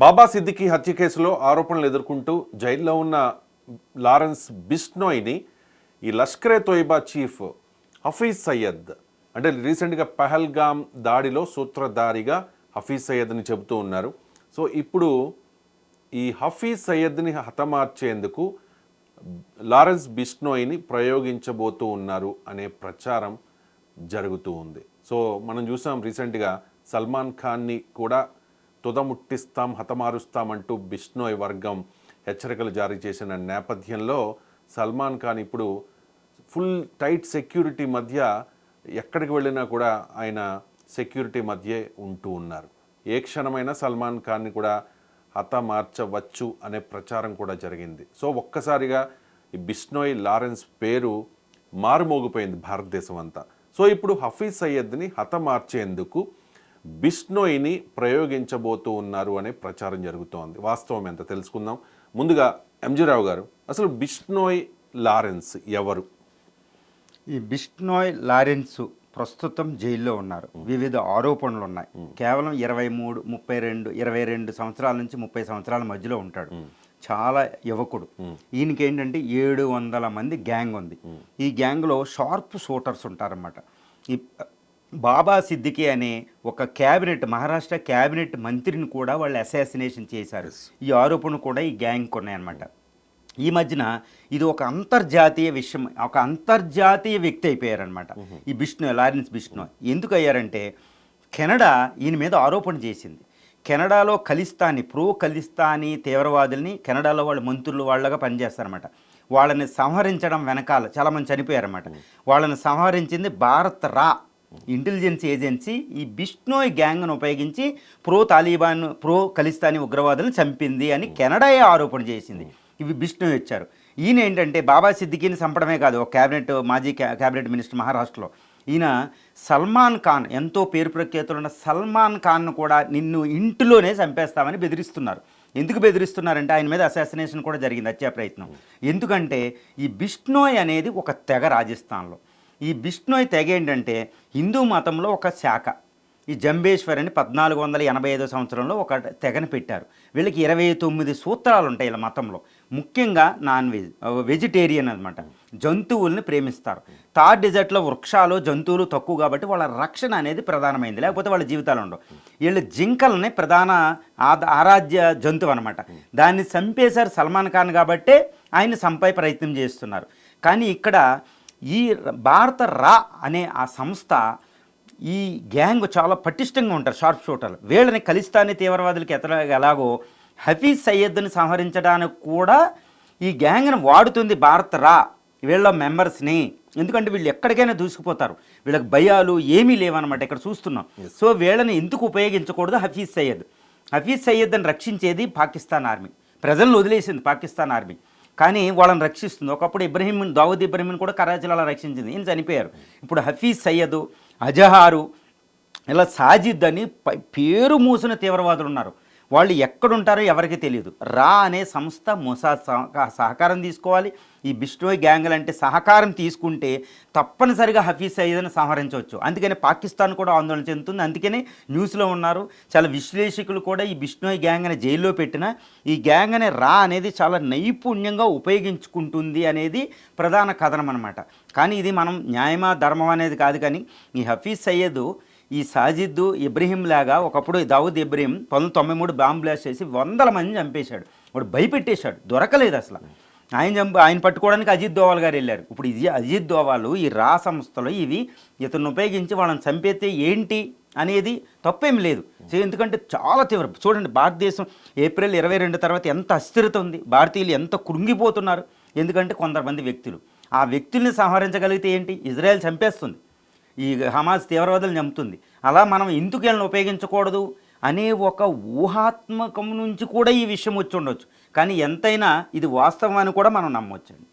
బాబా సిద్దికీ హత్య కేసులో ఆరోపణలు ఎదుర్కొంటూ జైల్లో ఉన్న లారెన్స్ బిష్నోయ్ని ఈ లష్కరే తోయిబా చీఫ్ హఫీజ్ సయ్యద్ అంటే రీసెంట్గా పహల్గామ్ దాడిలో సూత్రధారిగా హఫీజ్ సయ్యద్ని చెబుతూ ఉన్నారు. సో ఇప్పుడు ఈ హఫీజ్ సయ్యద్ని హతమార్చేందుకు లారెన్స్ బిష్నోయ్ని ప్రయోగించబోతూ ఉన్నారు అనే ప్రచారం జరుగుతూ ఉంది. సో మనం చూసాం రీసెంట్గా సల్మాన్ ఖాన్ని కూడా తుదముట్టిస్తాం హతమారుస్తామంటూ బిష్నోయ్ వర్గం హెచ్చరికలు జారీ చేసిన నేపథ్యంలో సల్మాన్ ఖాన్ ఇప్పుడు ఫుల్ టైట్ సెక్యూరిటీ మధ్య ఎక్కడికి వెళ్ళినా కూడా ఆయన సెక్యూరిటీ మధ్యే ఉంటూ ఉన్నారు. ఏ క్షణమైనా సల్మాన్ ఖాన్ని కూడా హతమార్చవచ్చు అనే ప్రచారం కూడా జరిగింది. సో ఒక్కసారిగా ఈ బిష్నోయ్ లారెన్స్ పేరు మారుమోగిపోయింది భారతదేశం అంతా. సో ఇప్పుడు హఫీజ్ సయ్యద్ని హతమార్చేందుకు బిష్నోయ్ని ప్రయోగించబోతూ ఉన్నారు అనే ప్రచారం జరుగుతోంది. వాస్తవం ఎంత తెలుసుకుందాం. ముందుగా ఎంజీ రావు గారు, అసలు బిష్నోయ్ లారెన్స్ ఎవరు? ఈ బిష్నోయ్ లారెన్స్ ప్రస్తుతం జైల్లో ఉన్నారు. వివిధ ఆరోపణలు ఉన్నాయి. కేవలం 23, 32, 22 సంవత్సరాల నుంచి 30 సంవత్సరాల మధ్యలో ఉంటాడు. చాలా యువకుడు. ఈయనకి ఏంటంటే 700 మంది గ్యాంగ్ ఉంది. ఈ గ్యాంగ్లో షార్ప్ షూటర్స్ ఉంటారన్నమాట. ఈ బాబా సిద్దికీ అనే ఒక క్యాబినెట్, మహారాష్ట్ర క్యాబినెట్ మంత్రిని కూడా వాళ్ళు అసాసినేషన్ చేశారు. ఈ ఆరోపణలు కూడా ఈ గ్యాంగ్కి ఉన్నాయన్నమాట. ఈ మధ్యన ఇది ఒక అంతర్జాతీయ విషయం, ఒక అంతర్జాతీయ వ్యక్తి అయిపోయారనమాట ఈ బిష్నోయ్, లారెన్స్ బిష్నోయ్. ఎందుకు అయ్యారంటే కెనడా ఈయన మీద ఆరోపణ చేసింది. కెనడాలో ప్రో ఖలిస్తానీ తీవ్రవాదుల్ని కెనడాలో వాళ్ళు మంత్రులు వాళ్ళగా పనిచేస్తారన్నమాట. వాళ్ళని సంహరించడం వెనకాల చాలామంది చనిపోయారన్నమాట. వాళ్ళని సంహరించింది భారత్ ఇంటెలిజెన్స్ ఏజెన్సీ ఈ బిష్నోయ్ గ్యాంగ్ను ఉపయోగించి ప్రో ఖలిస్తానీ ఉగ్రవాదులను చంపింది అని కెనడాయే ఆరోపణ చేసింది. ఇవి బిష్నోయ్ వచ్చారు. ఈయన ఏంటంటే బాబా సిద్దికీని చంపడమే కాదు, ఒక మాజీ క్యాబినెట్ మినిస్టర్ మహారాష్ట్రలో. ఈయన సల్మాన్ ఖాన్, ఎంతో పేరు ప్రఖ్యాతులున్న సల్మాన్ ఖాన్ను కూడా నిన్ను ఇంటిలోనే చంపేస్తామని బెదిరిస్తున్నారు. ఎందుకు బెదిరిస్తున్నారంటే ఆయన మీద అసాసినేషన్ కూడా జరిగింది, హత్యా ప్రయత్నం. ఎందుకంటే ఈ బిష్నోయ్ అనేది ఒక తెగ రాజస్థాన్లో. ఈ బిష్నోయ్ తెగ ఏంటంటే హిందూ మతంలో ఒక శాఖ. ఈ జంబేశ్వర్ అని 1485 సంవత్సరంలో ఒక తెగని పెట్టారు. వీళ్ళకి 29 సూత్రాలు ఉంటాయి వీళ్ళ మతంలో. ముఖ్యంగా వెజిటేరియన్ అనమాట. జంతువుల్ని ప్రేమిస్తారు. థార్ డెజర్ట్లో వృక్షాలు జంతువులు తక్కువ కాబట్టి వాళ్ళ రక్షణ అనేది ప్రధానమైంది, లేకపోతే వాళ్ళ జీవితాలు ఉండవు. వీళ్ళు జింకల్ని ప్రధాన ఆరాధ్య జంతువు అనమాట. దాన్ని చంపేశారు సల్మాన్ ఖాన్ కాబట్టే ఆయన చంపే ప్రయత్నం చేస్తున్నారు. కానీ ఇక్కడ ఈ భారత అనే ఆ సంస్థ, ఈ గ్యాంగ్ చాలా పటిష్టంగా ఉంటారు, షార్ప్ షూటర్లు. వీళ్ళని ఖలిస్తానీ తీవ్రవాదులకి ఎలాగో హఫీజ్ సయ్యద్ని సంహరించడానికి కూడా ఈ గ్యాంగ్ను వాడుతుంది భారత్ వీళ్ళ మెంబర్స్ని. ఎందుకంటే వీళ్ళు ఎక్కడికైనా దూసుకుపోతారు, వీళ్ళకి భయాలు ఏమీ లేవన్నమాట ఇక్కడ చూస్తున్నాం. సో వీళ్ళని ఎందుకు ఉపయోగించకూడదు? హఫీజ్ సయ్యద్ని రక్షించేది పాకిస్తాన్ ఆర్మీ. ప్రజలను వదిలేసింది పాకిస్తాన్ ఆర్మీ, కానీ వాళ్ళని రక్షిస్తుంది. ఒకప్పుడు దావుద్ ఇబ్రహీంని కూడా కరాచీలో అలా రక్షించింది, ఈయన చనిపోయారు. ఇప్పుడు హఫీజ్ సయ్యద్, అజహారు, ఇలా సాజిద్ అని పేరు మూసిన తీవ్రవాదులు ఉన్నారు. వాళ్ళు ఎక్కడుంటారో ఎవరికి తెలియదు. అనే సంస్థ మొసాద్ సహకారం తీసుకోవాలి. ఈ బిష్నోయ్ గ్యాంగులు అంటే సహకారం తీసుకుంటే తప్పనిసరిగా హఫీజ్ సయ్యద్ని సంహరించవచ్చు. అందుకని పాకిస్తాన్ కూడా ఆందోళన చెందుతుంది. అందుకనే న్యూస్లో ఉన్నారు చాలా విశ్లేషకులు కూడా ఈ బిష్నోయ్ గ్యాంగ్ని జైల్లో పెట్టిన ఈ గ్యాంగ్ని అనేది చాలా నైపుణ్యంగా ఉపయోగించుకుంటుంది అనేది ప్రధాన కథనం అనమాట. కానీ ఇది మనం న్యాయమా ధర్మం అనేది కాదు. కానీ ఈ హఫీజ్ సయ్యద్, ఈ సాజిద్ ఇబ్రహీం లాగా ఒకప్పుడు దావుద్ ఇబ్రహీం 1993 బాంబు బ్లాస్ట్ చేసి 100 మందిని చంపేశాడు. వాడు భయపెట్టేశాడు, దొరకలేదు అసలు. ఆయన పట్టుకోవడానికి అజిత్ దోవాల్ గారు వెళ్ళారు. ఇప్పుడు అజిత్ దోవాలు ఈ సంస్థలో ఇతను ఉపయోగించి వాళ్ళని చంపేస్తే ఏంటి అనేది తప్పేం లేదు. ఎందుకంటే చాలా తీవ్రం. చూడండి, భారతదేశం ఏప్రిల్ 22 తర్వాత ఎంత అస్థిరత ఉంది, భారతీయులు ఎంత కృంగిపోతున్నారు. ఎందుకంటే కొంతమంది వ్యక్తులు, ఆ వ్యక్తుల్ని సంహరించగలిగితే ఏంటి, ఇజ్రాయెల్ చంపేస్తుంది, ఈ హమాస్ తీవ్రవాదులు చంపుతుంది. అలా మనం ఎందుకు వీళ్ళని ఉపయోగించకూడదు అనే ఒక ఊహాత్మకం నుంచి కూడా ఈ విషయం వచ్చి ఉండొచ్చు. కానీ ఎంతైనా ఇది వాస్తవం అని కూడా మనం నమ్మొచ్చండి.